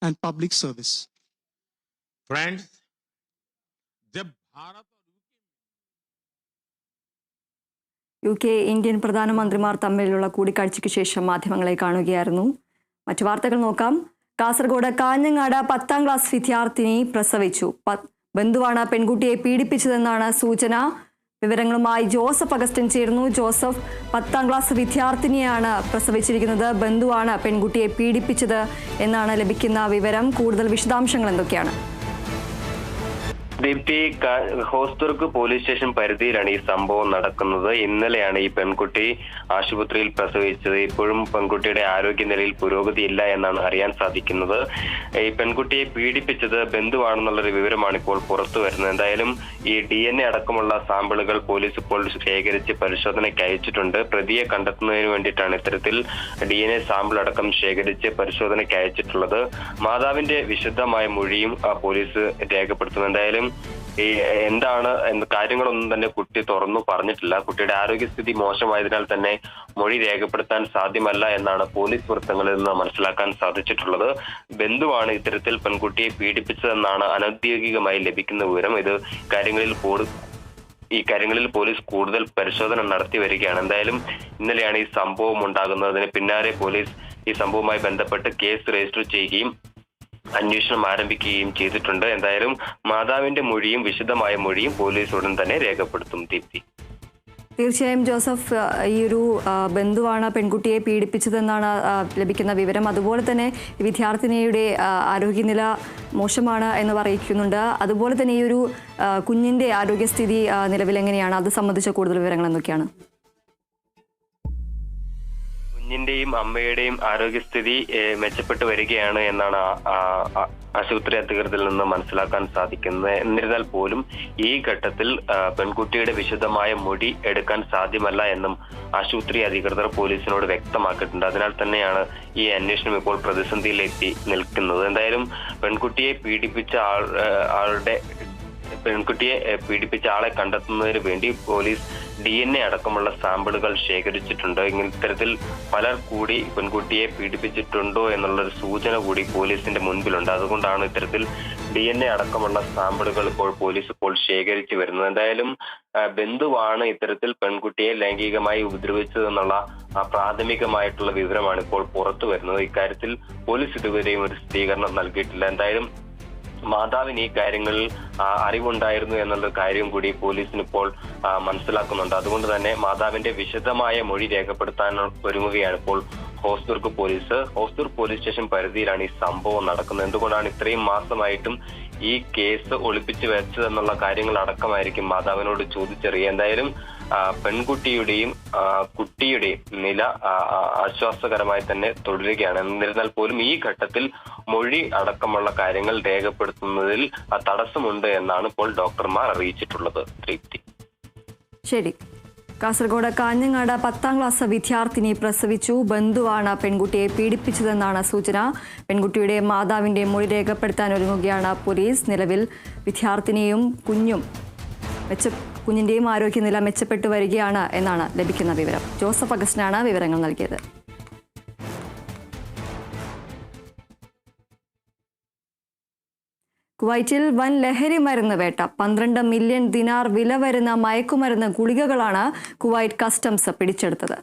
and public service. Friends, जब Bharat UK Indian പ്രധാനമന്ത്രിമാർ തമ്മിലുള്ള കൂടിക്കാഴ്ചയ്ക്ക് ശേഷം മാധ്യമങ്ങളെ കാണുകയായിരുന്നു. മറ്റു വാർത്തകൾ നോക്കാം. കാസർഗോഡ് കാഞ്ഞങ്ങാട് 10ാം ക്ലാസ് വിദ്യാർത്ഥിനി പ്രസവിച്ചു. ബന്ധുവാണ് പെൺകുട്ടിയെ പീഡിപ്പിച്ചതെന്നാണ് സൂചന. വിവരങ്ങളുമായി ജോസഫ് അഗസ്റ്റിൻ ചേരുന്നു. ജോസഫ്, 10ാം ക്ലാസ് വിദ്യാർത്ഥിനിയാണ് പ്രസവിച്ചിരിക്കുന്നത്. ബന്ധുവാണ് പെൺകുട്ടിയെ പീഡിപ്പിച്ചത് എന്നാണ് ലഭിക്കുന്ന വിവരം. കൂടുതൽ വിശദാംശങ്ങൾ എന്തൊക്കെയാണ്? ദീപ്തി, ഹോസ്ദുർഗ് പോലീസ് സ്റ്റേഷൻ പരിധിയിലാണ് ഈ സംഭവം നടക്കുന്നത്. ഇന്നലെയാണ് ഈ പെൺകുട്ടി ആശുപത്രിയിൽ പ്രസവിച്ചത്. ഇപ്പോഴും പെൺകുട്ടിയുടെ ആരോഗ്യനിലയിൽ പുരോഗതിയില്ല എന്നാണ് അറിയാൻ സാധിക്കുന്നത്. ഈ പെൺകുട്ടിയെ പീഡിപ്പിച്ചത് ബന്ധുവാണെന്നുള്ളൊരു വിവരമാണ് ഇപ്പോൾ പുറത്തു വരുന്നത്. എന്തായാലും ഈ DNA അടക്കമുള്ള സാമ്പിളുകൾ പോലീസ് ഇപ്പോൾ ശേഖരിച്ച് പരിശോധനയ്ക്ക് അയച്ചിട്ടുണ്ട്. പ്രതിയെ കണ്ടെത്തുന്നതിന് വേണ്ടിയിട്ടാണ് ഇത്തരത്തിൽ DNA സാമ്പിൾ അടക്കം ശേഖരിച്ച് പരിശോധനയ്ക്ക് അയച്ചിട്ടുള്ളത്. മാതാവിന്റെ വിശദമായ മൊഴിയും പോലീസ് രേഖപ്പെടുത്തുന്നു. എന്തായാലും ഈ എന്താണ് കാര്യങ്ങളൊന്നും തന്നെ കുട്ടി തുറന്നു പറഞ്ഞിട്ടില്ല. കുട്ടിയുടെ ആരോഗ്യസ്ഥിതി മോശമായതിനാൽ തന്നെ മൊഴി രേഖപ്പെടുത്താൻ സാധ്യമല്ല എന്നാണ് പോലീസ് വൃത്തങ്ങളിൽ നിന്ന് മനസ്സിലാക്കാൻ സാധിച്ചിട്ടുള്ളത്. ബന്ധുവാണ് ഇത്തരത്തിൽ പെൺകുട്ടിയെ പീഡിപ്പിച്ചതെന്നാണ് അനൌദ്യോഗികമായി ലഭിക്കുന്ന വിവരം. ഈ കാര്യങ്ങളിൽ പോലീസ് കൂടുതൽ പരിശോധന നടത്തി വരികയാണ്. എന്തായാലും ഇന്നലെയാണ് ഈ സംഭവം ഉണ്ടാകുന്നതിന് പിന്നാലെ പോലീസ് ഈ സംഭവവുമായി ബന്ധപ്പെട്ട് കേസ് രജിസ്റ്റർ ചെയ്യുകയും അന്വേഷണം ആരംഭിക്കുകയും ചെയ്തിട്ടുണ്ട്. എന്തായാലും മാതാവിന്റെ മൊഴിയും വിശദമായ മൊഴിയും പോലീസ് ഉടൻ തന്നെ രേഖപ്പെടുത്തും. ദീപ്തി, തീർച്ചയായും ജോസഫ്, ഈ ഒരു ബന്ധുവാണ് പെൺകുട്ടിയെ പീഡിപ്പിച്ചതെന്നാണ് ലഭിക്കുന്ന വിവരം. അതുപോലെ തന്നെ വിദ്യാർത്ഥിനിയുടെ ആരോഗ്യനില മോശമാണ് എന്ന് പറയിക്കുന്നുണ്ട്. അതുപോലെ തന്നെ ഈ ഒരു കുഞ്ഞിന്റെ ആരോഗ്യസ്ഥിതി നിലവിൽ എങ്ങനെയാണ്? അത് സംബന്ധിച്ച കൂടുതൽ വിവരങ്ങൾ എന്തൊക്കെയാണ്? കുഞ്ഞിന്റെയും അമ്മയുടെയും ആരോഗ്യസ്ഥിതി മെച്ചപ്പെട്ടു വരികയാണ് എന്നാണ് ആശുപത്രി അധികൃതരിൽ നിന്ന് മനസ്സിലാക്കാൻ സാധിക്കുന്നത്. എന്നിരുന്നാൽ പോലും ഈ ഘട്ടത്തിൽ പെൺകുട്ടിയുടെ വിശദമായ മൊഴി എടുക്കാൻ സാധ്യമല്ല എന്നും ആശുപത്രി അധികൃതർ പോലീസിനോട് വ്യക്തമാക്കിയിട്ടുണ്ട്. അതിനാൽ തന്നെയാണ് ഈ അന്വേഷണം ഇപ്പോൾ പ്രതിസന്ധിയിലെത്തി നിൽക്കുന്നത്. എന്തായാലും പെൺകുട്ടിയെ പീഡിപ്പിച്ച ആളെ കണ്ടെത്തുന്നതിന് വേണ്ടി പോലീസ് DNA അടക്കമുള്ള സാമ്പിളുകൾ ശേഖരിച്ചിട്ടുണ്ട്. ഇത്തരത്തിൽ പലർ കൂടി പെൺകുട്ടിയെ പീഡിപ്പിച്ചിട്ടുണ്ടോ എന്നുള്ളൊരു സൂചന കൂടി പോലീസിന്റെ മുൻപിലുണ്ട്. അതുകൊണ്ടാണ് ഇത്തരത്തിൽ DNA അടക്കമുള്ള സാമ്പിളുകൾ പോലീസ് ഇപ്പോൾ ശേഖരിച്ചു വരുന്നത്. എന്തായാലും ബന്ധുവാണ് ഇത്തരത്തിൽ പെൺകുട്ടിയെ ലൈംഗികമായി ഉപദ്രവിച്ചതെന്നുള്ള പ്രാഥമികമായിട്ടുള്ള വിവരമാണ് ഇപ്പോൾ പുറത്തു വരുന്നത്. ഇക്കാര്യത്തിൽ പോലീസ് ഇതുവരെയും ഒരു സ്ഥിരീകരണം നൽകിയിട്ടില്ല. എന്തായാലും മാതാവിന് ഈ കാര്യങ്ങളിൽ അറിവുണ്ടായിരുന്നു എന്നുള്ള കാര്യം കൂടി പോലീസിന് ഇപ്പോൾ മനസ്സിലാക്കുന്നുണ്ട്. അതുകൊണ്ട് തന്നെ മാതാവിന്റെ വിശദമായ മൊഴി രേഖപ്പെടുത്താൻ ഒരുങ്ങുകയാണ് ഇപ്പോൾ Hosdurg police. Hosdurg police station പരിധിയിലാണ് ഈ സംഭവം നടക്കുന്നത്. എന്തുകൊണ്ടാണ് ഇത്രയും മാസമായിട്ടും ഈ കേസ് ഒളിപ്പിച്ചു വെച്ചതെന്നുള്ള കാര്യങ്ങൾ അടക്കമായിരിക്കും മാതാവിനോട് ചോദിച്ചറിയുക. എന്തായാലും പെൺകുട്ടിയുടെയും കുട്ടിയുടെയും നില ആശ്വാസകരമായി തന്നെ തുടരുകയാണ്. എന്നിരുന്നാൽ പോലും ഈ ഘട്ടത്തിൽ മൊഴി അടക്കമുള്ള കാര്യങ്ങൾ രേഖപ്പെടുത്തുന്നതിൽ തടസ്സമുണ്ട് എന്നാണ് ഇപ്പോൾ ഡോക്ടർമാർ അറിയിച്ചിട്ടുള്ളത്. തൃപ്തി, ശരി. കാസർഗോഡ് കാഞ്ഞങ്ങാട് 10ാം ക്ലാസ് വിദ്യാർത്ഥിനി പ്രസവിച്ചു. ബന്ധുവാണ് പെൺകുട്ടിയെ പീഡിപ്പിച്ചതെന്നാണ് സൂചന. പെൺകുട്ടിയുടെ മാതാവിന്റെ മൊഴി രേഖപ്പെടുത്താൻ ഒരുങ്ങുകയാണ് പോലീസ്. നിലവിൽ വിദ്യാർത്ഥിനിയും കുഞ്ഞിന്റെയും ആരോഗ്യനില മെച്ചപ്പെട്ടു വരികയാണ് എന്നാണ് ലഭിക്കുന്ന വിവരം. ജോസഫ് അഗസ്റ്റിനാണ് വിവരങ്ങൾ നൽകിയത്. കുവൈറ്റിൽ വൻ ലഹരി മരുന്ന് വേട്ട. 12 മില്യൺ ദിനാർ വില വരുന്ന മയക്കുമരുന്ന് ഗുളികകളാണ് കുവൈറ്റ് കസ്റ്റംസ് പിടിച്ചെടുത്തത്.